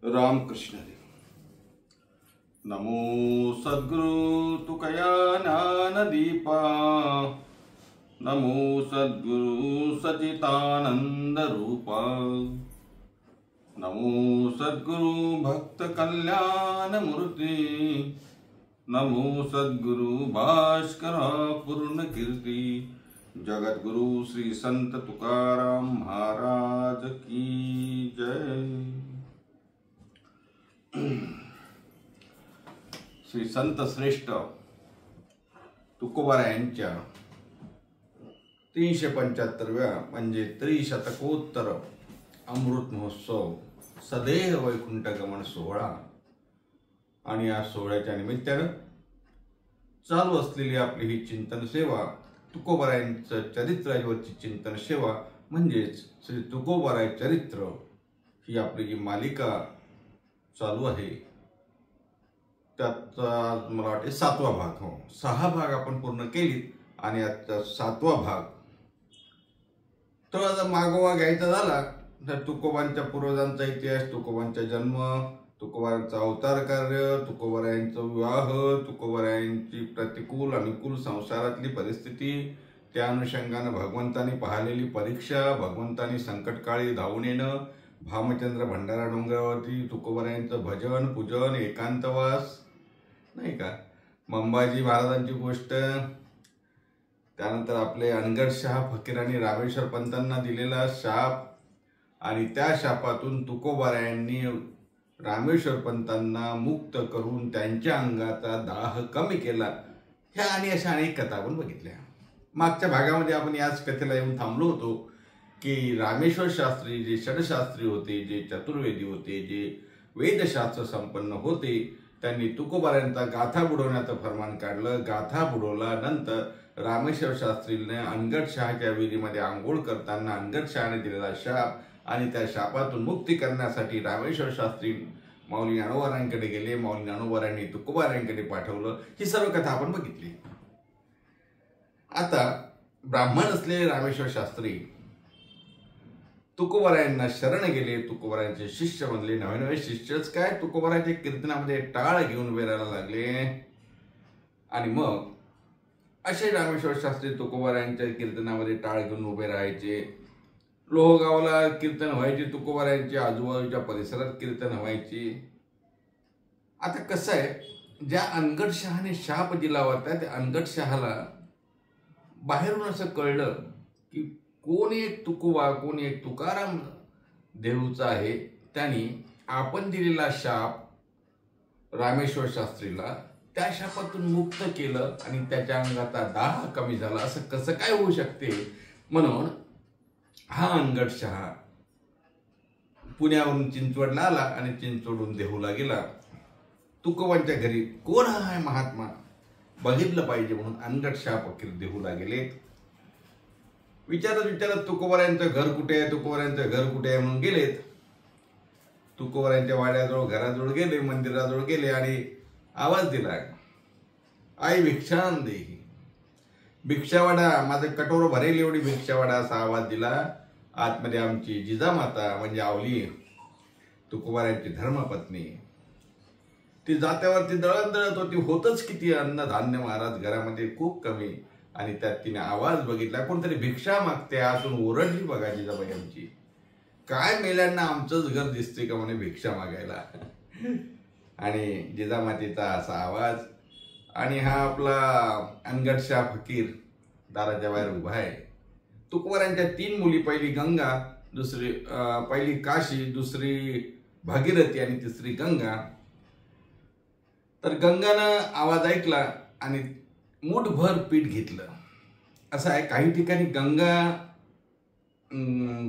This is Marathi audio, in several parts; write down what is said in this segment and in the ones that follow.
रामकृष्ण हरी. नमो सद्गुरु तुकया ज्ञानदीपा. नमो सद्गुरु सचितानंद रूपा. नमो सद्गुरु भक्त कल्याण मूर्ती. नमो सद्गुरु भास्करा पूर्ण कीर्ती. जगद्गुरु श्री संत तुकाराम महाराज की जय. श्री संत श्रेष्ठ तुकोबारा यांच्या 375व्या म्हणजे त्रिशतकोत्तर अमृत महोत्सव सदैव वैकुंठ गमन सोहळा आणि या सोहळ्याच्या निमित्तानं चालू असलेली आपली ही चिंतन सेवा, तुकोबारा यांचं चरित्रावरची चिंतन सेवा म्हणजेच श्री तुकोबारा चरित्र ही आपली जी मालिका चालू आहे त्याचा मला वाटते 7वा भाग. 6 भाग आपण पूर्ण केली आणि आता 7वा भाग. तर आता मागोवा घ्यायचा झाला तर तुकोबांच्या पूर्वजांचा इतिहास, तुकोबांचा जन्म, तुकोबारांचा अवतार कार्य, तुकोबारा यांचा विवाह, तुकोबारा यांची प्रतिकूल अनुकूल संसारातली परिस्थिती, त्या अनुषंगाने भगवंतांनी पाहिलेली परीक्षा, भगवंतांनी संकटकाळी धावून येणं, भामचंद्र भंडारा डोंगरावरती तुकोबारा यांचं भजन पूजन, एकांतवास नाही का, मंबाजी महाराजांची गोष्ट, त्यानंतर आपले अनगडशहा फकीरांनी रामेश्वर पंतांना दिलेला शाप आणि त्या शापातून तुकोबारा यांनी रामेश्वर पंतांना मुक्त करून त्यांच्या अंगाचा दाह कमी केला. ह्या आणि अशा अनेक कथा आपण बघितल्या. मागच्या भागामध्ये आपण याच कथेला येऊन थांबलो होतो की रामेश्वर शास्त्री जे षडशास्त्री होते, जे चतुर्वेदी होते, जे वेदशास्त्र संपन्न होते, त्यांनी तुकोबारांचा गाथा बुडवण्याचं फरमान काढलं. गाथा बुडवला. नंतर रामेश्वर शास्त्रीने अनगडशहाच्या विहिरीमध्ये आंघोळ करताना अनगडशहाने दिलेला शाप आणि त्या शापातून मुक्ती करण्यासाठी रामेश्वर शास्त्री माऊली ज्ञानोबारांकडे गेले. माऊली ज्ञानोबारांनी तुकोबारांकडे पाठवलं. ही सर्व कथा आपण बघितली. आता ब्राह्मण असलेले रामेश्वर शास्त्री तुकोबारा यांना शरण गेले. तुकोबारांचे शिष्य बनले. नवे नवे शिष्यच काय, तुकोबाराच्या कीर्तनामध्ये टाळ घेऊन उभे राहायला लागले. आणि मग असे रामेश्वर शास्त्री तुकोबारांच्या कीर्तनामध्ये टाळ घेऊन उभे राहायचे. लोहगावला कीर्तन व्हायचे, तुकोबारांच्या आजूबाजूच्या परिसरात कीर्तन व्हायची. आता कसं आहे, ज्या अनगडशहाने शाप दिला होता त्या अनगडशहाला बाहेरून असं कळलं की कोण एक तुकोबा, कोण एक तुकाराम देऊचा आहे. त्यांनी आपण दिलेला शाप रामेश्वर शास्त्रीला त्या शापातून मुक्त केलं आणि त्याच्या अंगाचा दाह कमी झाला. असं कसं काय होऊ शकते? म्हणून हा अनगडशहा पुण्यावरून चिंचवडला आला आणि चिंचवडून देहूला गेला. तुकोबांच्या घरी कोण हा आहे महात्मा बघितलं पाहिजे म्हणून अनगडशहा फकीर देहूला गेले. विचारत तुकोबारांचं घर कुठे आहे, तुकोबारांचं घर कुठे आहे म्हणून गेलेत. तुकोबारांच्या वाड्याजवळ, घराजवळ गेले, मंदिराजवळ गेले आणि आवाज दिला, आई भिक्षान देही. भिक्षावाडा, माझं कटोर भरेल एवढी भिक्षावाडा, असा आवाज दिला. आतमध्ये आमची जिजामाता म्हणजे आवली तुकोबारांची धर्मपत्नी, ती जात्यावरती दळण दळत होती. होतच किती अन्न धान्य महाराज घरामध्ये खूप कमी. आणि त्यात तिने आवाज बघितला, कोणतरी भिक्षा मागते. आतून ओरडली, बघा जिजाबाई आमची, काय मेल्यांना आमचंच घर दिसते का म्हणे भिक्षा मागायला. आणि जिजामातीचा असा आवाज. आणि हा आपला अनगडशहा फकीर दाराच्या बाहेर उभा आहे. तुकोबारांच्या 3 मुली, पहिली गंगा, पहिली काशी, दुसरी भागीरथी आणि तिसरी गंगा. तर गंगानं आवाज ऐकला आणि मूठभर पीठ घेतलं. असं आहे, काही ठिकाणी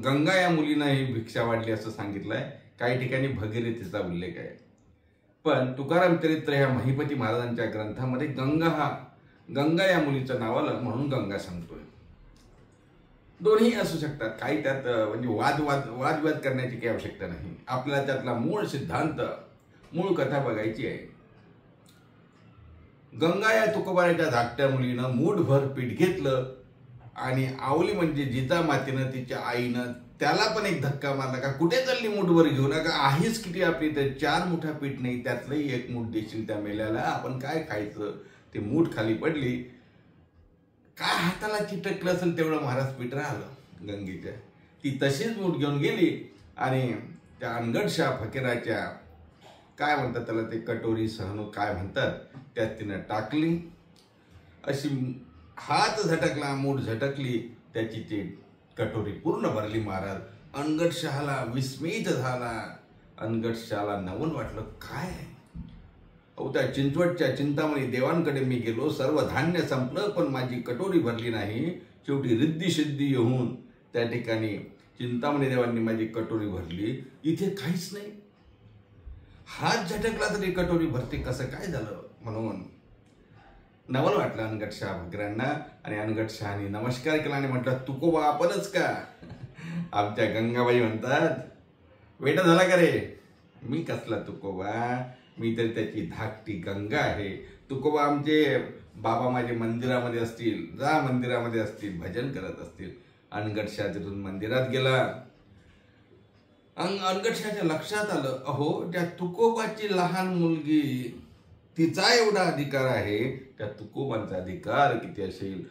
गंगा या मुलीनं ही भिक्षा वाढली असं सांगितलंय, काही ठिकाणी भगीरथीचा उल्लेख आहे. पण तुकाराम चरित्र ह्या महिपती महाराजांच्या ग्रंथामध्ये गंगा या मुलीचं नाव आलं म्हणून गंगा सांगतोय. दोन्ही असू शकतात, काही त्यात म्हणजे वादविवाद करण्याची काही आवश्यकता नाही. आपल्याला त्यातला मूळ सिद्धांत, मूळ कथा बघायची आहे. गंगा या तुकोबाराच्या धाकट्या मुलीनं मूठभर पीठ घेतलं आणि आवली म्हणजे जिजामातेनं तिच्या आईनं त्याला पण एक धक्का मारला का कुठे चालली मूठवर घेऊ नका, आहेच किती आपली तर 4 मुठा पीठ नाही, त्यातलंही 1 मूठ देशील त्या मेल्याला, आपण काय खायचं. ते मूठ खाली पडली, काय हाताला चिटकलं असेल तेवढं महाराज पीठ राहिलं गंगेच्या. ती तशीच मूठ घेऊन गेली आणि त्या अनगडशा फकीराच्या काय म्हणतात त्याला, ते कटोरी सहन काय म्हणतात, त्यात तिनं टाकली. अशी हात झटकला, मूठ झटकली, त्याची ती कटोरी पूर्ण भरली. महाराज अनगडशहाला विस्मित झाला. अनगडशहाला नवल वाटलं, काय त्या चिंचवटच्या चिंतामणी देवांकडे मी गेलो, सर्व धान्य संपलं, पण माझी कटोरी भरली नाही. शेवटी रिद्धी सिद्धी येऊन त्या ठिकाणी चिंतामणी देवांनी माझी कटोरी भरली, इथे काहीच नाही. हात झटकला तरी कटोरी भरते, कसं काय झालं. म्हणून नवल वाटलं अनगडशहा फकीरांना आणि अनगडशहानी नमस्कार केला आणि म्हटलं, तुकोबा आपणच का. आमच्या गंगाबाई म्हणतात, वेटा झाला का रे. मी कसला तुकोबा, मी तर त्याची धाकटी गंगा आहे. तुकोबा आमचे बाबा माझे मंदिरामध्ये असतील, जा मंदिरामध्ये असतील, भजन करत असतील. अनगडशहा तिथून मंदिरात गेला. अनगडशहाच्या लक्षात आलं, अहो त्या तुकोबाची लहान मुलगी, तिचा एवढा अधिकार आहे, त्या तुकोबांचा अधिकार किती असेल.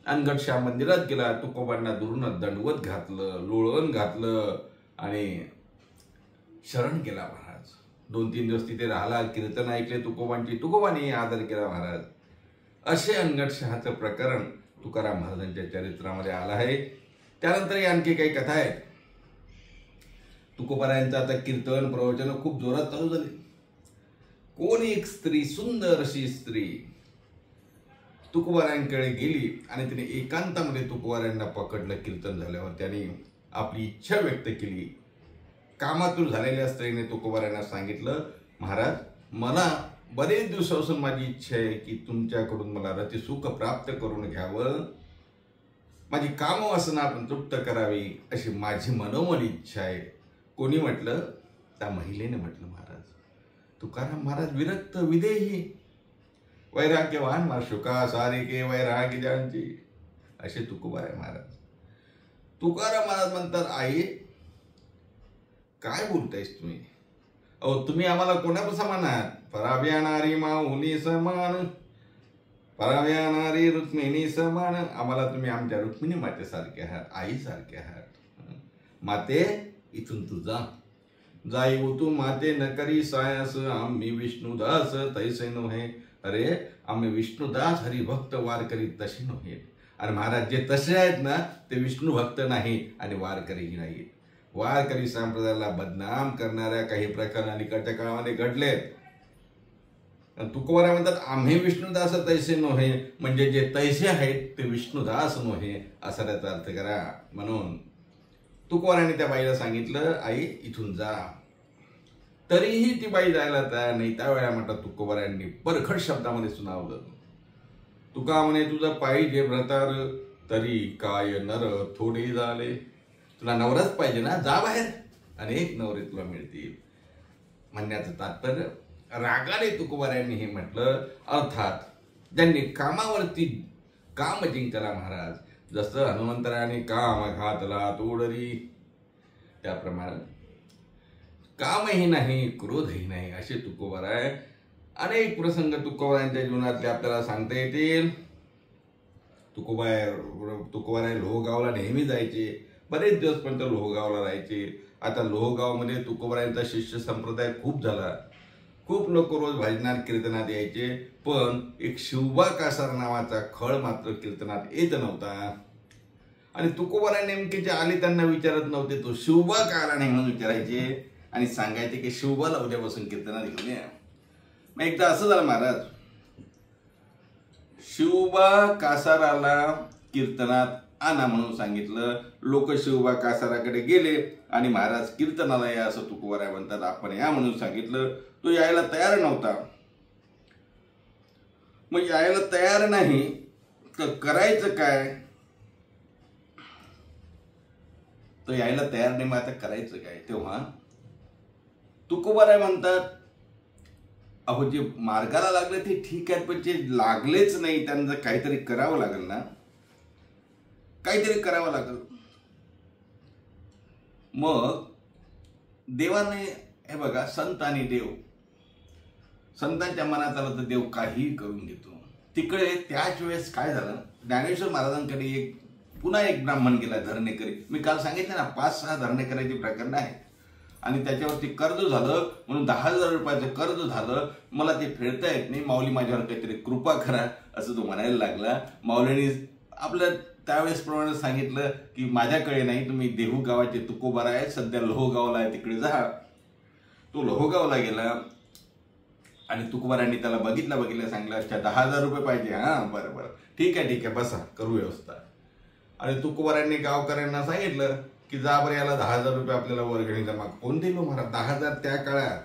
अनगडशहा मंदिरात गेला, तुकोबांना दुरून दंडवत घातलं, लोळण घातलं आणि शरण केला. महाराज 2-3 दिवस तिथे राहिला, कीर्तन ऐकले तुकोबांची, तुकोबांनी आदर केला. महाराज असे अनगडशहाचं प्रकरण तुकाराम महाराजांच्या चरित्रामध्ये आलं आहे. त्यानंतर आणखी काही कथा आहेत. तुकोबारायांचं आता कीर्तन प्रवचन खूप जोरात चालू झाले. कोण एक स्त्री, सुंदर अशी स्त्री तुकोबारायांकडे गेली आणि तिने एकांतामध्ये तुकोबारायांना पकडलं. कीर्तन झाल्यावर त्याने आपली इच्छा व्यक्त केली. कामातून झालेल्या स्त्रीने तुकोबारायांना सांगितलं, महाराज मला बरेच दिवसापासून माझी इच्छा आहे की तुमच्याकडून मला रतिसुख प्राप्त करून घ्यावं, माझी कामवासना आपण तृप्त करावी, अशी माझी मनोमन इच्छा आहे. कोणी म्हटलं, त्या महिलेने म्हटलं. महाराज तुकाराम महाराज विरक्त विदेही वैराग्यवान माशुका सारिके वैराग्य ज्यांची, असे तुकोबाराय महाराज. तुकाराम महाराज म्हणतात, आई काय बोलतायस तुम्ही, अहो तुम्ही आम्हाला कोणा समान आहात. पराव्या नारी माऊली समान, पराव्या नारी रुक्मिणी समान, आम्हाला तुम्ही आमच्या रुक्मिणी मातेसारखे आहात, आईसारखे आहात. माते इथून तू जा, जाई तू माते न करी सायास, आम्ही विष्णुदास तैसे नव्हे. अरे आम्ही विष्णुदास हरिभक्त वारकरी तसे नव्हे. आणि महाराज जे तसे आहेत ना ते विष्णू भक्त नाही आणि वारकरीही नाही. वारकरी संप्रदायाला बदनाम करणाऱ्या काही प्रकार अलीकडच्या काळामध्ये घडलेत. तुकोबाराय म्हणतात, आम्ही विष्णुदास तैसे नव्हे, म्हणजे जे तैसे आहेत ते विष्णुदास नव्हे, असा त्याचा अर्थ करा. म्हणून तुकोबारायांनी त्या बाईला सांगितलं, आई इथून जा. तरीही ती बाई जायला तयार नाही. त्यावेळेला म्हटलं तुकोबारायांनी परखड शब्दामध्ये सुनावलं. तुका म्हणे तुझं पाहिजे व्रतार, तरी काय नर थोडे झाले. तुला नवराच पाहिजे ना, जा बाहेर, अनेक नवरे तुला मिळतील. म्हणण्याचं तात्पर्य रागाने तुकोबारायांनी हे म्हटलं. अर्थात ज्यांनी कामावरती काम जिंकला महाराज, जसं हनुमंतरायाने काम घातला तोडरी, त्याप्रमाणे कामही नाही क्रोधही नाही, असे तुकोबाराय. अनेक प्रसंग तुकोबारायांच्या जीवनातले आपल्याला सांगता येतील. तुकोबाराय लोहगावला नेहमी जायचे, बरेच दिवसपर्यंत लोहगावला राहायचे. आता लोहगावमध्ये तुकोबारायांचा शिष्य संप्रदाय खूप झाला. खूप लोक रोज भजनात कीर्तनात यायचे, पण एक शिवबा कासार नावाचा खळ मात्र कीर्तनात येत नव्हता. आणि तुकोबाराय नेमके जे आले त्यांना विचारत नव्हते, तो शिवबा का आला नाही म्हणून विचारायचे आणि सांगायचे की शिवबाला उद्यापासून कीर्तनात घेऊन या. मग एकदा असं झालं महाराज, शिवबा कासाराला कीर्तनात आणा म्हणून सांगितलं. लोक शिवबा कासाराकडे गेले आणि महाराज कीर्तनाला या असं तुकोबाराय म्हणतात, आपण या म्हणून सांगितलं. तो यायला तयार नव्हता. मग यायला तयार नाही तर करायचं काय, तो यायला तयार नाही, मग आता करायचं काय. तेव्हा तुकोबाराय म्हणतात, अहो जे मार्गाला लागले ते ठीक आहे, पण जे लागलेच नाही त्यांचं काहीतरी करावं लागेल ना, काहीतरी करावं लागेल. मग देवाने हे बघा, संत आणि देव, संतांच्या मनात आलं तर देव काहीही करून घेतो. तिकडे त्याच वेळेस काय झालं, ज्ञानेश्वर महाराजांकडे पुन्हा एक ब्राह्मण गेला धरणेकरी. मी काल सांगितलं ना 5-6 धरणेकरांची प्रकरण आहे आणि त्याच्यावरती कर्ज झालं म्हणून 10,000 रुपयाचं कर्ज झालं. मला ते फेडता येत नाही, माऊली माझ्यावर काहीतरी कृपा करा असं तो म्हणायला लागला. माऊलीने आपलं त्यावेळेस प्रमाणे सांगितलं की माझ्याकडे नाही, तुम्ही देहू गावाचे तुकोबार आहे, सध्या लोहगावला आहे, तिकडे जा. तो लोहगावला गेला आणि तुकोबारांनी त्याला बघितलं सांगितलं, अच्छा 10,000 रुपये पाहिजे, हां बरं बरं ठीक आहे बसा, करू व्यवस्था. आणि तुकोबारांनी गावकऱ्यांना सांगितलं की जा बरं, याला 10,000 रुपये आपल्याला वर्गणी जमा. कोण दिलो महाराज 10,000 त्या काळात?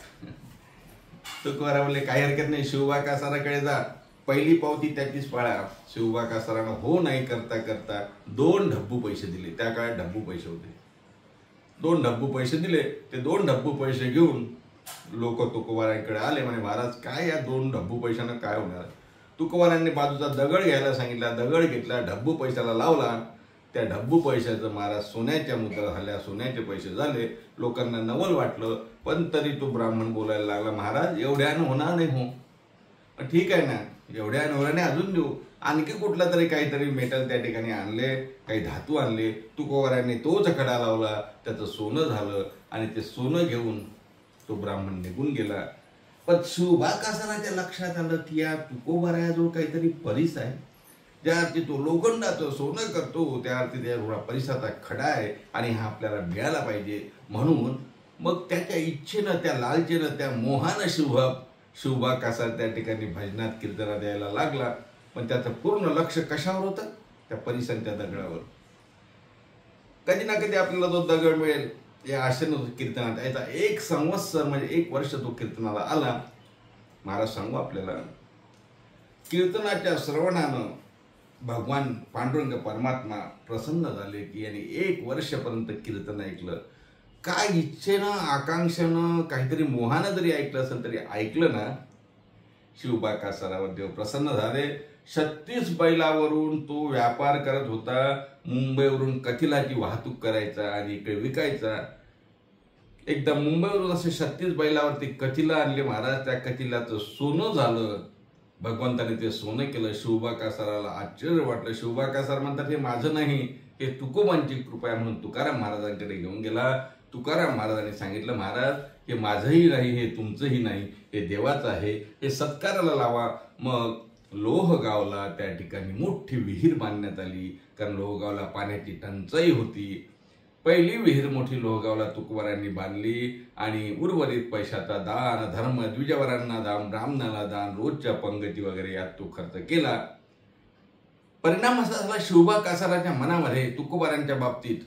तुकोबारा बोलले काही हरकत नाही, शिवबा कासाराकडे जा, पहिली पावती त्याचीच पाळा. शिवबा कासारानं हो नाही करता करता 2 ढब्बू पैसे दिले. त्या काळात ढब्बू पैसे होते. 2 ढब्बू पैसे दिले. ते 2 ढब्बू पैसे घेऊन लोक तुकोबारांकडे आले. म्हणे महाराज काय या 2 ढब्बू पैशानं काय होणार? तुकोबारांनी बाजूचा दगड घ्यायला सांगितला. दगड घेतला, ढब्बू पैशाला लावला. त्या ढब्बू पैशाचं महाराज सोन्याच्या मुद्रा झाल्या, सोन्याचे पैसे झाले. लोकांना नवल वाटलं, पण तरी तो ब्राह्मण बोलायला लागला, महाराज एवढ्यानं होणार नाही. हो ठीक आहे ना, एवढ्या नवऱ्याने अजून देऊ. आणखी कुठला तरी काहीतरी मेटल त्या ठिकाणी आणले, काही धातू आणले. तुकोबारांनी तोच खडा लावला, त्याचं सोनं झालं आणि ते सोनं घेऊन तो ब्राह्मण निघून गेला. पण शिवबा कासाराच्या लक्षात आलं की या तुकोबाराजवळ काहीतरी परीस आहे, ज्या अर्थी तो लोखंडाचं सोनं करतो त्या अर्थी त्या परिसराचा खडा आहे आणि हा आपल्याला मिळाला पाहिजे. म्हणून मग त्याच्या इच्छेनं, त्या लालचेनं, त्या मोहानं शिवबा कासार त्या ठिकाणी भजनात कीर्तनात यायला लागला. पण त्याचं पूर्ण लक्ष कशावर होतं? त्या परिसराच्या दगडावर. कधी ना कधी आपल्याला तो दगड मिळेल या आशेनं कीर्तनात यायचा. 1 संवत्सर म्हणजे 1 वर्ष तो कीर्तनाला आला. महाराज सांगू आपल्याला, कीर्तनाच्या श्रवणानं भगवान पांडुरंग परमात्मा प्रसन्न झाले की यांनी 1 वर्षपर्यंत कीर्तन ऐकलं. काय इच्छेनं, आकांक्षेनं, काहीतरी मोहानं जरी ऐकलं असेल तरी ऐकलं ना, शिवबा कासारावर देव प्रसन्न झाले. 36 बैलावरून तो व्यापार करत होता. मुंबईवरून कथिलाची वाहतूक करायचा आणि इकडे विकायचा. एकदा मुंबईवरून असे 36 बैलावरती कथिला आणले महाराज. त्या कथिलाचं सोनं झालं. भगवंताने ते सोनं केलं. शिवबा कासाराला आश्चर्य वाटलं. शिवबा कासार म्हणतात हे माझं नाही, हे तुकोबांची कृपा आहे म्हणून तुकाराम महाराजांकडे घेऊन गेला. तुकाराम महाराजांनी सांगितलं, महाराज हे माझंही नाही, हे तुमचंही नाही, हे देवाचं आहे, हे सत्काराला लावा. मग लोहगावला त्या ठिकाणी मोठी विहीर बांधण्यात आली, कारण लोहगावला पाण्याची टंचाई होती. पहिली विहीर मोठी लोहगावला तुकोबारांनी बांधली आणि उर्वरित पैशाचा दान धर्म, द्विजवरांना दान, ब्राह्मणाला दान, रोजच्या पंगती वगैरे यात तो खर्च केला. परिणाम असा झाला, शिवबा कासाराच्या मनामध्ये तुकोबारांच्या बाबतीत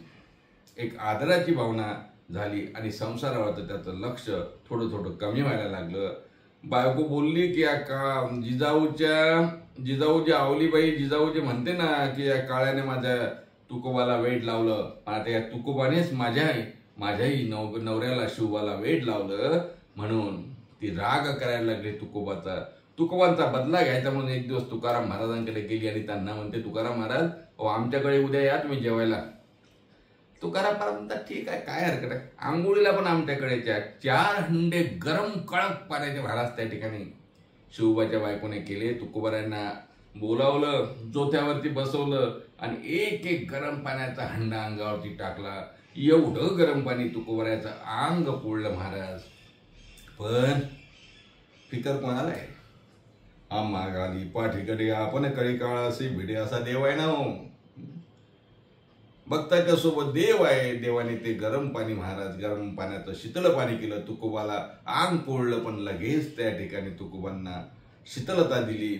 एक आदराची भावना झाली आणि संसारावर त्याचं लक्ष थोडं थोडं कमी व्हायला लागलं. बायको बोलली की या जिजाऊची आवलीबाई जिजाऊजी म्हणते ना की या काळ्याने माझ्या तुकोबाला वेड लावलं. आता या तुकोबानेच माझ्याही नवऱ्याला शिवबाला वेड लावलं म्हणून ती राग करायला लागली तुकोबाचा. तुकोबांचा बदला घ्यायचा म्हणून एक दिवस तुकाराम महाराजांकडे गेली आणि त्यांना म्हणते, तुकाराम महाराज आमच्याकडे उद्या या तुम्ही जेवायला. तुकाराम महाराज म्हणतात ठीक आहे, काय हरकत आहे, आंघोळीला पण आमच्याकडे 4 हंडे गरम कडक पाण्याचे महाराज त्या ठिकाणी शिवबाच्या बायकोने केले. तुकोबारांना बोलावलं, जोथ्यावरती बसवलं आणि एक एक गरम पाण्याचा हंडा अंगावरती टाकला. एवढं गरम पाणी तुकोबाराचं अंग पोळलं महाराज. पण फिकर कोणाला आहे? आम्हा गाली पाठीकडे आपण कळी काळ असे भिडे असा देव आहे ना हो. भक्ताच्या सोबत देव आहे. देवाने ते गरम पाणी महाराज, गरम पाण्याचं शीतल पाणी केलं. तुकोबाला अंग पोळलं पण लगेच त्या ठिकाणी तुकोबांना शीतलता दिली.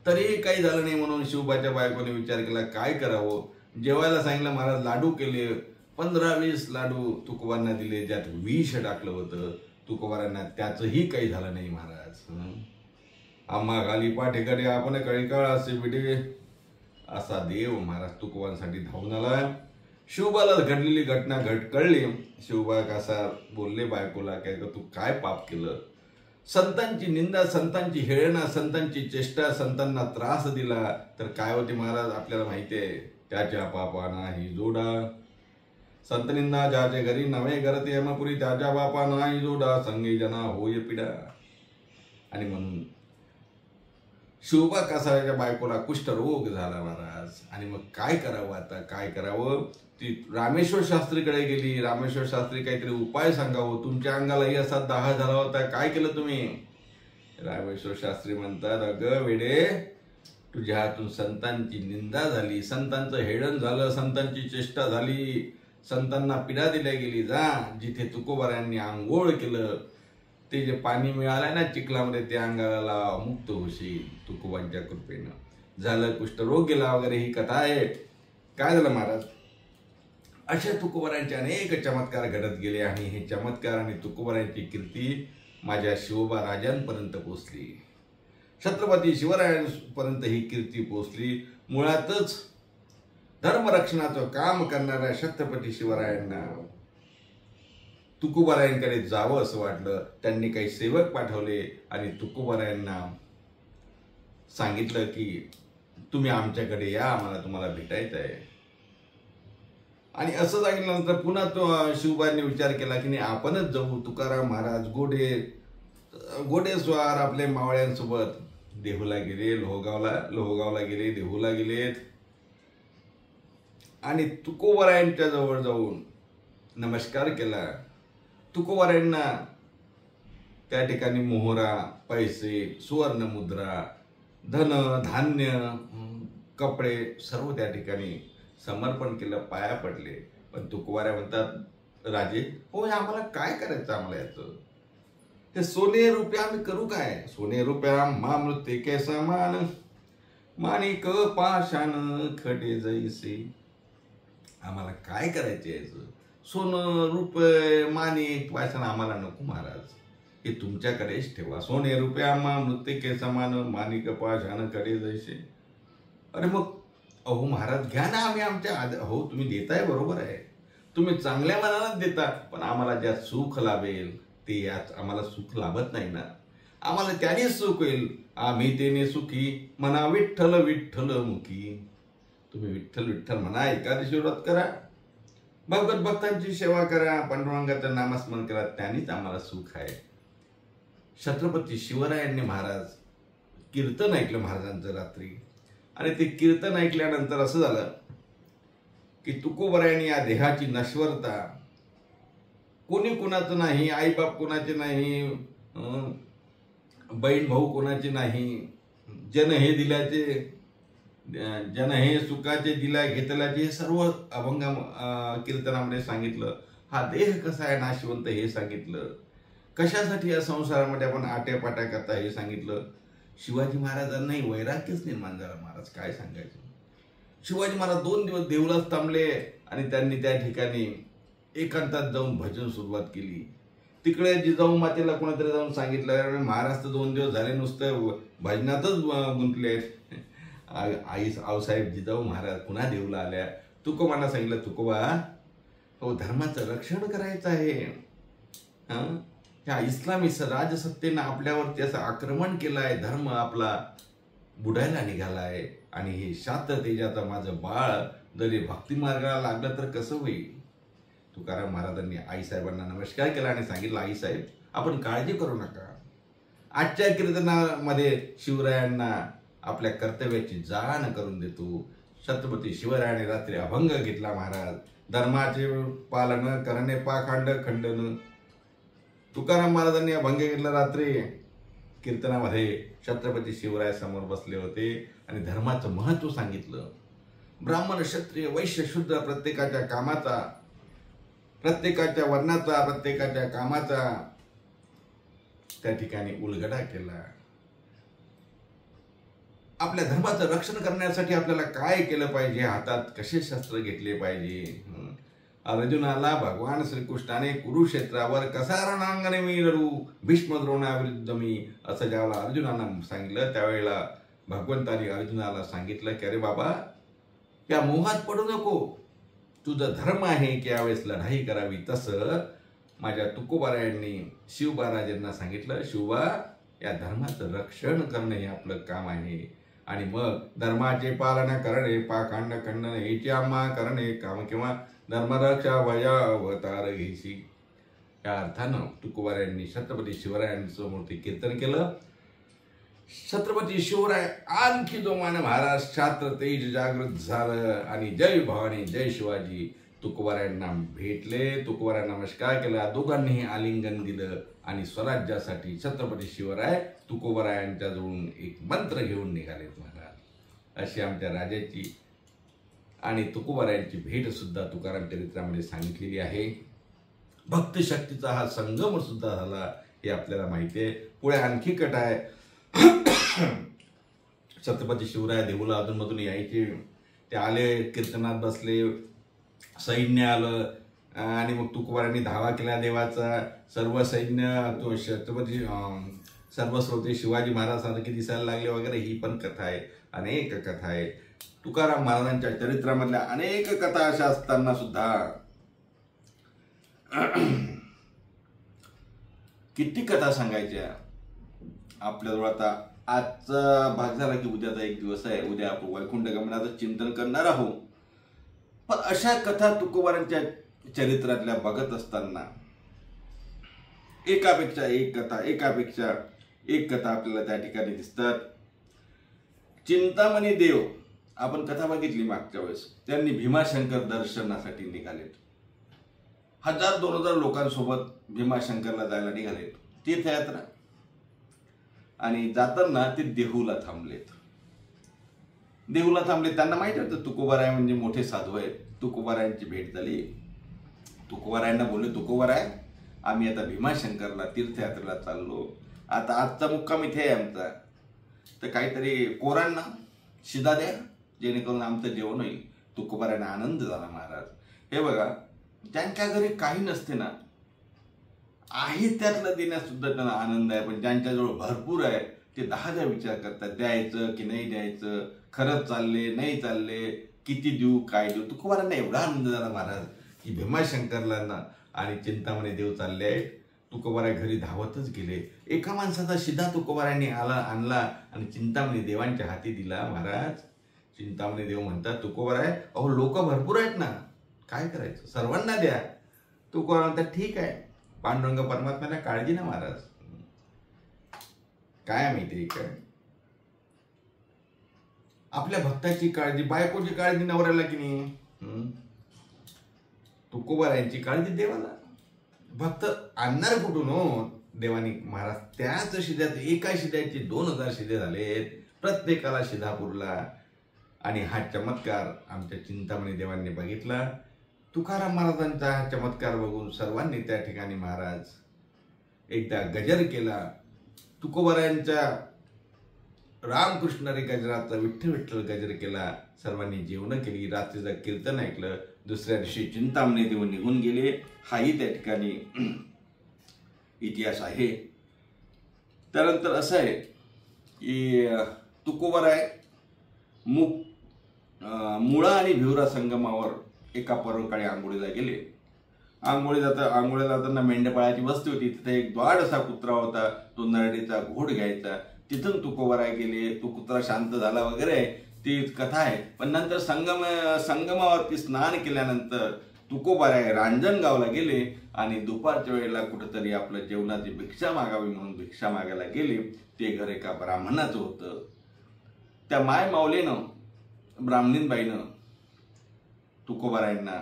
तरीही काही झालं नाही म्हणून शिवबाच्या बायकोने विचार केला काय करावं. जेवायला सांगितलं महाराज, लाडू केले. 15-20 लाडू तुकोबांना दिले, ज्यात विष टाकलं होतं. तुकोबारांना त्याचंही काही झालं नाही महाराज. आम्हा गाली पाठीकडे आपण कळी काळ असे भिडे असा देव महाराज तुकोबांसाठी धावून आला. शिवबाला घडलेली घटना कळली. शिवबा कासार बोलले बायकोला, काय तू काय पाप केलं? संतांची निंदा, संतांची हेळणा, संतांची चेष्टा, संतांना त्रास दिला तर काय होते महाराज आपल्याला माहिती आहे. त्याच्या पापाना ही जोडा. संतनींना ज्याचे घरी नवे घरते यमपुरी त्याच्या बापा नाही जोडा संगे जना होय पिडा. आणि म्हणून शिवबा कसाऱ्याच्या बायकोला कुष्ठरोग झाला महाराज. आणि मग काय करावं, आता काय करावं. ती रामेश्वर शास्त्रीकडे गेली. रामेश्वर शास्त्री काहीतरी उपाय सांगावं, तुमच्या अंगालाही असा दाह झाला होता, काय केलं तुम्ही. रामेश्वर शास्त्री म्हणतात, अगं वेडे, तुझ्या हातून संतांची निंदा झाली, संतांचं हेडण झालं, संतांची चेष्टा झाली, संतांना पीडा दिल्या गेली. जा जिथे तुकोबारायांनी आंघोळ केलं ते जे पाणी मिळालंय ना चिखलामध्ये, ते अंगाला मुक्त होशील तुकोबांच्या कृपेनं. झालं कुष्ठरोग गेला वगैरे ही कथा आहे. काय झालं महाराज, अशा तुकोबारायांचे अनेक चमत्कार घडत गेले आणि हे चमत्कार आणि तुकोबारायांची कीर्ती माझ्या शिवबा राजांपर्यंत पोचली. छत्रपती शिवरायांपर्यंत ही कीर्ती पोचली. मुळातच धर्मरक्षणाचं काम करणाऱ्या छत्रपती शिवरायांना तुकोबारायांकडे जावं असं वाटलं. त्यांनी काही सेवक पाठवले आणि तुकोबारायांना सांगितलं की तुम्ही आमच्याकडे या, आम्हाला तुम्हाला भेटायचं आहे. आणि असं सांगितल्यानंतर पुन्हा तो शिवबांनी विचार केला की नाही, आपणच जाऊ. तुकाराम महाराज घोडेस्वार आपले मावळ्यांसोबत देहूला गेले, लोहगावला गेले, देहूला गेलेत. आणि तुकोबारायांच्या जवळ जाऊन नमस्कार केला. तुकोबारायांना त्या ठिकाणी मोहरा, पैसे, सुवर्ण मुद्रा, धन धान्य, कपडे सर्व त्या ठिकाणी समर्पण केलं, पाया पडले. पण तुकोबारा म्हणतात, राजे हो आम्हाला काय करायचं, आम्हाला याचं हे सोने रुपया आम्ही करू काय. सोने रुपया मामृते के समान, माणिक पाषाण खडे जैसे. आम्हाला काय करायचं याचं, सोनं रुपये माणिक पाषाण आम्हाला नको महाराज, हे तुमच्याकडेच ठेवा. सोने रुपया मामृते के समान, माणिक पाषाण खडे जैसे. अरे मग अहो महाराज घ्या ना, आम्ही आमच्या हो तुम्ही देताय बरोबर आहे, तुम्ही चांगल्या मनानच देता, पण आम्हाला ज्यात सुख लाभेल ते यात आम्हाला सुख लाभत नाही ना. आम्हाला त्यानेच सुख होईल. आम्ही तेने सुखी म्हणा विठ्ठल विठ्ठल मुखी. तुम्ही विठ्ठल विठ्ठल म्हणा, एकादशी व्रत करा, भगवत भक्तांची सेवा करा, पांडुरंगाचं नामस्मरण करा, त्यानेच आम्हाला सुख आहे. छत्रपती शिवरायांनी महाराज कीर्तन ऐकलं महाराजांचं रात्री. आणि ते कीर्तन ऐकल्यानंतर असं झालं की तुकोबारायांनी या देहाची नश्वरता, कोणी कोणाचं नाही, आईबाप कोणाचे नाही, बहीण भाऊ कोणाचे नाही, जन हे दिल्याचे, जन हे सुखाचे दिल्या घेतल्याचे, हे सर्व अभंग कीर्तनामध्ये सांगितलं. हा देह कसा आहे नाशवंत हे सांगितलं. कशासाठी या संसारामध्ये आपण आट्यापाट्या करता हे सांगितलं. शिवाजी महाराजांनाही वैराग्यच निर्माण झाला महाराज, काय सांगायचं. शिवाजी महाराज 2 दिवस देवळात थांबले आणि त्यांनी त्या ठिकाणी एकांतात जाऊन भजन सुरुवात केली. तिकडे जिजाऊ मातेला कोणातरी जाऊन सांगितलं, महाराज तर 2 दिवस झाले नुसतं भजनातच गुंतले. आऊसाहेब जिजाऊ महाराज पुन्हा देऊला आल्या. तुकोबांना सांगितलं, तुकोबा हो धर्माचं रक्षण करायचं आहे. ह्या इस्लामी राजसत्तेनं आपल्यावरती असं आक्रमण केलं आहे, धर्म आपला बुडायला निघालाय. आणि हे शात्र तेजाचं माझं बाळ जरी भक्तिमार्गाला लागलं तर कसं होईल. तुकाराम महाराजांनी आईसाहेबांना नमस्कार केला आणि सांगितलं, आईसाहेब आपण काळजी करू नका. आजच्या कीर्तनामध्ये शिवरायांना आपल्या कर्तव्याची जाण करून देतो. छत्रपती शिवरायाने रात्री अभंग घेतला महाराज, धर्माचे पालन करणे पाखंड खंडन. तुकाराम महाराजांनी अभंग घेतला रात्री कीर्तनामध्ये. छत्रपती शिवराय समोर बसले होते आणि धर्माचं महत्व सांगितलं. ब्राह्मण क्षत्रिय वैश्य शूद्र प्रत्येकाच्या कामाचा, प्रत्येकाच्या वर्णाचा, प्रत्येकाच्या कामाचा त्या ठिकाणी उलगडा केला. आपल्या धर्माचं रक्षण करण्यासाठी आपल्याला काय केलं पाहिजे, हातात कसे शस्त्र घेतले पाहिजे. अर्जुनाला भगवान श्रीकृष्णाने कुरुक्षेत्रावर कसा रणांगणे मी लढू, भीष्म द्रोणाविरुद्ध मी, असं ज्यावेळेला अर्जुनाला सांगितलं त्यावेळेला भगवंतानी अर्जुनाला सांगितलं की अरे बाबा या मोहात पडू नको, तुझं धर्म आहे की यावेळेस लढाई करावी. तसं माझ्या तुकोबारायांनी शिवबा राजांना सांगितलं, शिवबा या धर्माचं रक्षण करणं हे आपलं काम आहे. आणि मग धर्माचे पालन करणे पाखंड खंडन, याची आम्हा करणे काम, किंवा धर्मरक्षा वया अवतार घेशी या अर्थानं तुकोबारायांनी छत्रपती शिवरायांसमोर ते कीर्तन केलं. छत्रपती शिवराय आणखी जोमाने महाराज शास्त्र तेज जागृत झालं आणि जय भवानी जय शिवाजी तुकोबारायांना भेटले. तुकोबारायांना नमस्कार केला. दोघांनीही आलिंगन दिलं आणि स्वराज्यासाठी छत्रपती शिवराय तुकोबारायांच्या जवळून एक मंत्र घेऊन निघालेत महाराज. अशी आमच्या राजाची आणि तुकोबारायांची भेट सुद्धा तुकाराम चरित्रामध्ये सांगितलेली आहे. भक्त शक्तीचा हा संगम सुद्धा झाला हे आपल्याला माहिती आहे. पुढे आणखी कट आहे. छत्रपती शिवराय देहूला अधूनमधून यायचे. ते आले, कीर्तनात बसले, सैन्य आलं आणि मग तुकोबारायांनी धावा केला देवाचा. सर्व सैन्य तो छत्रपती सर्व श्रोते शिवाजी महाराजांसारखे दिसायला लागले वगैरे. ही पण कथा आहे, अनेक कथा आहे. तुकाराम महाराजांच्या चरित्रामधल्या अनेक कथा अशा असताना सुद्धा किती कथा सांगायच्या आपल्याजवळ. आता आजचा भाग झाला की उद्याचा एक दिवस आहे. उद्या आपण वैकुंठ गमनाचं चिंतन करणार आहोत. पण अशा कथा तुकोबारांच्या चरित्रातल्या बघत असताना एकापेक्षा एक कथा आपल्याला त्या ठिकाणी दिसतात. चिंतामणी देव आपण कथा बघितली मागच्या वेळेस. त्यांनी भीमाशंकर दर्शनासाठी निघालेत. 1000-2000 लोकांसोबत भीमाशंकरला जायला निघालेत. तीर्थयात्रा. आणि जाताना ते देहूला थांबलेत. त्यांना माहिती होतं तुकोबाराय म्हणजे मोठे साधू आहेत. तुकोबारायांची भेट झाली. तुकोबारायांना बोलले, तुकोबाराय आम्ही आता भीमाशंकरला तीर्थयात्रेला चाललो. आता आजचा मुक्काम इथे आहे आमचा. तर काहीतरी कोरांना शिदा द्या जेणेकरून आमचं जेवण होईल. तुकोबारायांना आनंद झाला महाराज. हे बघा, ज्यांच्या घरी काही नसते ना, आहे त्यातलं देण्यास सुद्धा त्यांना आनंद आहे. पण ज्यांच्याजवळ भरपूर आहे ते 10दा विचार करतात, द्यायचं की नाही द्यायचं, खरंच चालले नाही चालले, किती देऊ काय देऊ. तुकोबारायांना एवढा आनंद झाला महाराज की भीमाशंकरला ना आणि चिंतामणी देव चालले आहेत. तुकोबाराय घरी धावतच गेले. एका माणसाचा शिदा तुकोबारायांनी आणला आणि चिंतामणी देवांच्या हाती दिला. महाराज चिंतामणी देव म्हणतात, तुकोबाराय अहो लोक भरपूर आहेत ना, काय करायचं, सर्वांना द्या. तुकोबाराय म्हणतात, ठीक आहे, पांडुरंग परमात्म्याला काळजी ना महाराज. काय माहिती काय, आपल्या भक्ताची काळजी, बायकोची काळजी नवऱ्याला की नाही, तुकोबारायांची काळजी देवाला. भक्त आणणार कुठून हो देवानी महाराज. त्याच शिद्यात एका शिद्याचे 2000 शिदे झालेत. प्रत्येकाला शिधा पुरला. आणि हा चमत्कार आमच्या चिंतामणी देवांनी बघितला. तुकाराम महाराजांचा हा चमत्कार बघून सर्वांनी त्या ठिकाणी महाराज एकदा गजर केला. तुकोबारायांच्या रामकृष्ण रे गजराचा विठ्ठल विठ्ठल गजर केला. सर्वांनी जेवण केली, रात्रीचं कीर्तन ऐकलं. दुसऱ्या दिवशी चिंतामणी देव निघून गेले. हाही त्या ठिकाणी इतिहास आहे. त्यानंतर असं आहे की तुकोबाराय मुळा आणि भिवरा संगमावर एका पर्वकाळी आंघोळीला गेले. आंघोळीला जाताना मेंढपाळाची वस्ती होती. तिथे एक द्वाड असा कुत्रा होता. तो नरडीचा घोड घ्यायचा. तिथून तुकोबाराय गेले. तो कुत्रा शांत झाला वगैरे ती कथा आहे. पण नंतर संगमावरती स्नान केल्यानंतर तुकोबाराय रांजणगावला गेले आणि दुपारच्या वेळेला कुठेतरी आपलं जेवणाची भिक्षा मागावी म्हणून भिक्षा मागायला गेले. ते घर एका ब्राह्मणाचं होतं. त्या माय माऊलीनं ब्राह्मणीनबाईनं तुकोबारायांना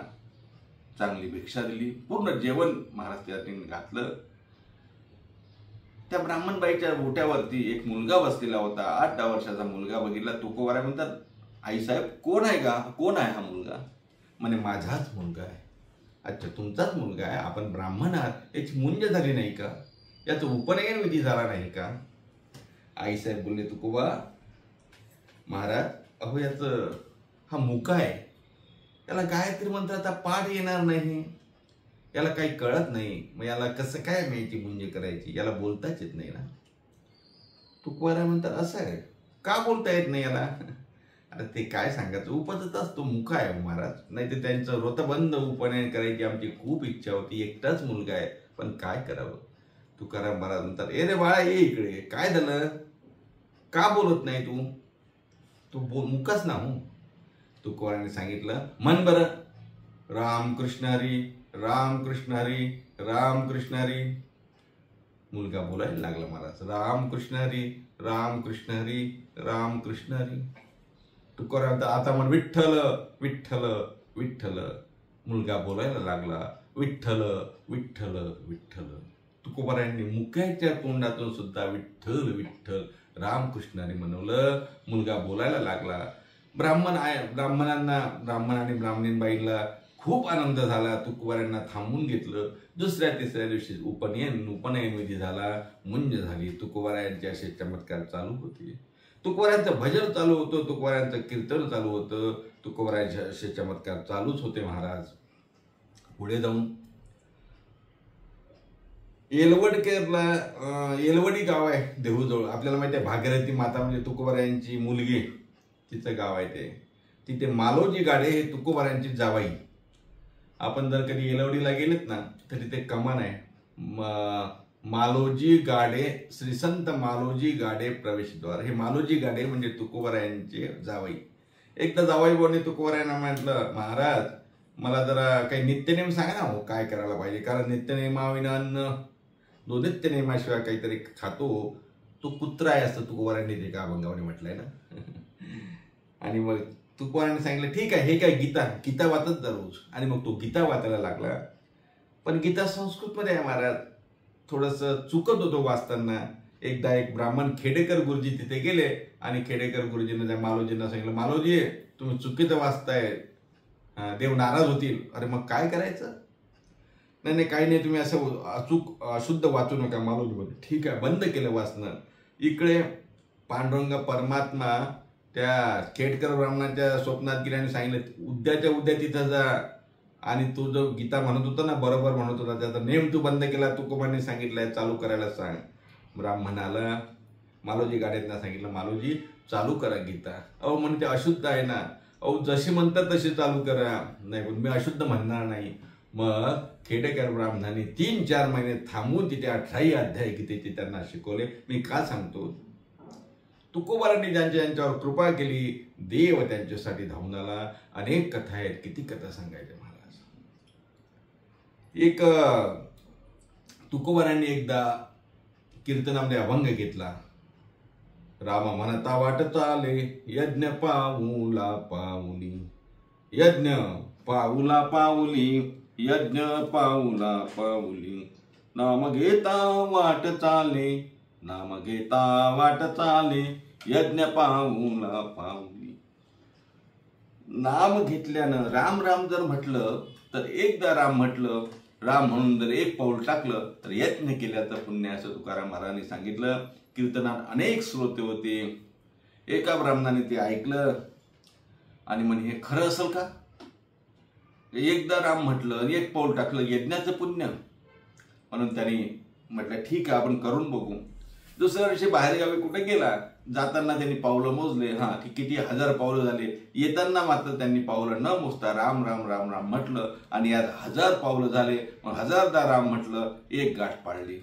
चांगली भिक्षा दिली. पूर्ण जेवण महाराज त्यांनी घातलं. त्या ब्राह्मणबाईच्या ओट्यावरती एक मुलगा बसलेला होता. 8-10 वर्षाचा मुलगा बघितला. तुकोबाराय म्हणतात, आईसाहेब कोण आहे का, कोण आहे हा मुलगा. म्हणे माझाच मुलगा आहे. अच्छा तुमचाच मुलगा आहे, आपण ब्राह्मण आहात, याची मुंज झाली नाही का, याचं उपनयन विधी झाला नाही का. आईसाहेब बोलले, तुकोबा महाराज अहो याचं हा मुका आहे, याला गायत्री मंत्राचा पाठ येणार नाही, याला काही कळत नाही, मग याला कसं काय याची मुंज करायची, याला बोलताच येत नाही ना. तुकोबाराय म्हणतात, असं आहे का, बोलता येत नाही याला. अरे ते काय सांगायचं, उपजतच तो मुका आहे महाराज, नाही तर त्यांचं व्रतबंध उपनयन करायची आमची खूप इच्छा होती, एकटाच मुलगा आहे, पण काय करावं. तुकाराम महाराज म्हणतात, ए रे बाळा ये इकडे, काय झालं, का बोलत नाही तू मुकाच ना हो. तुकोबाराने सांगितलं, म्हण बरं राम कृष्ण हरी, राम कृष्ण हरी, राम कृष्ण हरी. मुलगा बोलायला लागला महाराज, राम कृष्ण हरी, राम कृष्ण हरी, राम कृष्ण हरी. तुकाराम आता म्हण विठ्ठल विठ्ठल विठ्ठल. मुलगा बोलायला लागला विठ्ठल विठ्ठल विठ्ठल. तुकोबारायांनी मुक्याच्या तोंडातून सुद्धा विठ्ठल विठ्ठल रामकृष्ण हरी म्हणवलं. मुलगा बोलायला लागला. ब्राह्मण आणि ब्राह्मणींबाईला खूप आनंद झाला. तुकोबारायांना थांबून घेतलं. दुसऱ्या तिसऱ्या दिवशी उपनयन विधी झाला. मुंज झाली. तुकोबारायांचे असे चमत्कार चालू होते. तुकोबारायांचं भजन चालू होतं, तुकोबारायांचं कीर्तन चालू होतं, तुकोबारायांचे असे चमत्कार चालूच होते महाराज. पुढे जाऊन येलवडी गाव आहे देहूजवळ. आपल्याला माहिती आहे भागीरथी माता म्हणजे तुकोबारायांची मुलगी, तिचं गाव आहे ते. तिथे मालोजी गाडे हे तुकोबारायांची जावाई. आपण जर कधी येलवडीला गेलेत ना तर तिथे कमान आहे, मालोजी गाडे, श्री संत मालोजी गाडे प्रवेशद्वार. हे मालोजी गाडे म्हणजे तुकोबारायांचे जावाई. एकदा जावाई बोलणे तुकोबारायांना म्हटलं, महाराज मला जरा काही नित्यनेम सांगा ना हो, काय करायला पाहिजे. कारण नित्यनेमाविना अन्न, जो नित्यनेमाशिवाय काहीतरी खातो तो कुत्रा आहे असं तुकोबारायांनी ते का अभंगाने म्हटलंय ना. आणि मग तुकोबारायांनी सांगितलं ठीक आहे, हे काय गीता वाचत जा रोज. आणि मग तो गीता वाचायला लागला. पण गीता संस्कृतमध्ये आहे महाराज, थोडंसं चुकत होतो वाचताना. एकदा एक ब्राह्मण खेडेकर गुरुजी तिथे गेले आणि खेडेकर गुरुजींना त्या मालोजींना सांगितलं, मालोजी तुम्ही चुकीचं वाचताय, देव नाराज होतील. अरे मग काय करायचं. नाही काही नाही, तुम्ही असं अशुद्ध वाचू नका. मालोजी बोलले ठीक आहे. बंद केलं वाचणं. इकडे पांडुरंग परमात्मा त्या खेडकर ब्राह्मणाच्या स्वप्नात गेल्याने सांगितलं उद्याच्या उद्या तिथं जा. आणि तू जो गीता म्हणत होता ना, बरोबर म्हणत होता, त्याचा नेम तू बंद केला. तुकोबांनी सांगितलंय चालू करायला सांग. ब्राह्मणाला मालोजी गाड्यांना सांगितलं, मालोजी चालू करा गीता. अहो म्हणते अशुद्ध आहे ना. अहो जशी म्हणतात तशी चालू करा. नाही पण मी अशुद्ध म्हणणार नाही. मग खेडेकर ब्राह्मणाने 3-4 महिने थांबून तिथे 18 अध्याय गीतेचे त्यांना शिकवले. मी का सांगतो, तुकोबारांनी ज्यांच्यावर कृपा केली, देव त्यांच्यासाठी धावून आला. अनेक कथा आहेत, किती कथा सांगायच्या महाराज. एक तुकोबारांनी एकदा कीर्तनामध्ये अभंग घेतला. राम म्हणता वाट चाले यज्ञ पाऊला पाऊली, यज्ञ पाऊला पाऊली, यज्ञ पाऊला पाऊली. नाम घेता वाट चाले, नाम घेता वाट चाले, यज्ञ पाऊला पाऊली. नाम घेतल्यानं राम राम जर म्हटलं तर एकदा राम म्हटलं, राम म्हणून जर एक पाऊल टाकलं तर यज्ञ केल्याचं पुण्य असं तुकाराम महाराजांनी सांगितलं. कीर्तनात अनेक श्रोते होते. एका ब्राह्मणाने ते ऐकलं आणि म्हणे हे खरं असेल का. एकदा राम म्हटलं, एक पाऊल टाकलं, यज्ञाचं पुण्य. म्हणून त्यांनी म्हटलं ठीक आहे आपण करून बघू. दुसऱ्या वर्षी बाहेरगावी कुठे गेला, जाताना त्यांनी पावलं मोजले. की किती 1000 पावलं झाले. येताना मात्र त्यांनी पावलं न मोजता राम राम राम राम म्हटलं आणि यात 1000 पावलं झाले. मग 1000दा राम म्हटलं, एक गाठ पाळली.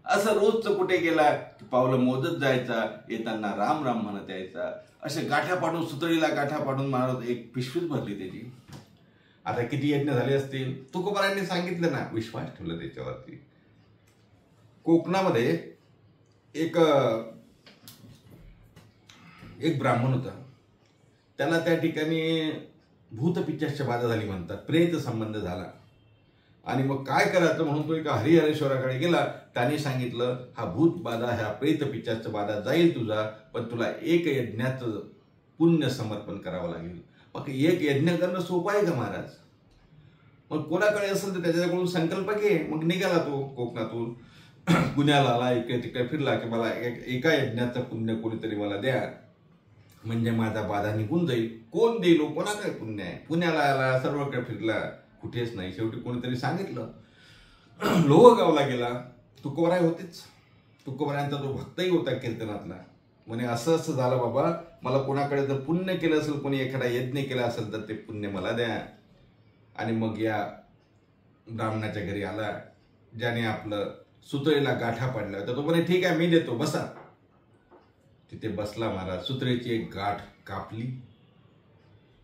असं रोजचं कुठे गेला की पावलं मोजत जायचा, येताना राम राम म्हणत यायचा. असे गाठा पाडून, सुतळीला गाठा पाडून मारत एक पिशवीच भरली त्याची. आता किती यज्ञ झाले असतील. तुकोबारांनी सांगितलं ना, विश्वास ठेवला त्याच्यावरती. कोकणामध्ये एक ब्राह्मण होता. त्याला त्या ठिकाणी भूतपिशाच बाधा झाली म्हणतात, प्रेत संबंध झाला. आणि मग काय करायचं म्हणून तो एका हरिहरेश्वराकडे गेला. त्याने सांगितलं हा भूत बाधा, ह्या प्रेत पिशाच बाधा जाईल तुझा, पण तुला एक यज्ञाचं पुण्य समर्पण करावं लागेल. मग एक यज्ञ करणं सोपं आहे का महाराज. मग कोणाकडे असेल तर त्याच्याकडून संकल्प घे. मग निघाला तो कोकणातून, पुण्याला आला, इकडे तिकडे फिरला की मला एका यज्ञाचं पुण्य कोणीतरी मला द्या, म्हणजे माझा बाधा निघून जाईल. कोण देईल, कोणाकडे पुण्य आहे. पुण्याला आला, सर्वकडे फिरला, कुठेच नाही. शेवटी कोणीतरी सांगितलं. लोहगावला गेला. तुकोबाराय होतेच. तुकोबारायांचा जो भक्तही होता कीर्तनातला, म्हणे असं असं झालं बाबा, मला कोणाकडे जर पुण्य केलं असेल, कोणी एखादा यज्ञ केला असेल तर ते पुण्य मला द्या. आणि मग या ब्राह्मणाच्या घरी आला, ज्याने आपलं सुतळीला गाठा पाडला. तर तो म्हणे ठीक आहे मी देतो, बसा. तिथे बसला महाराज. सुतळीची एक गाठ कापली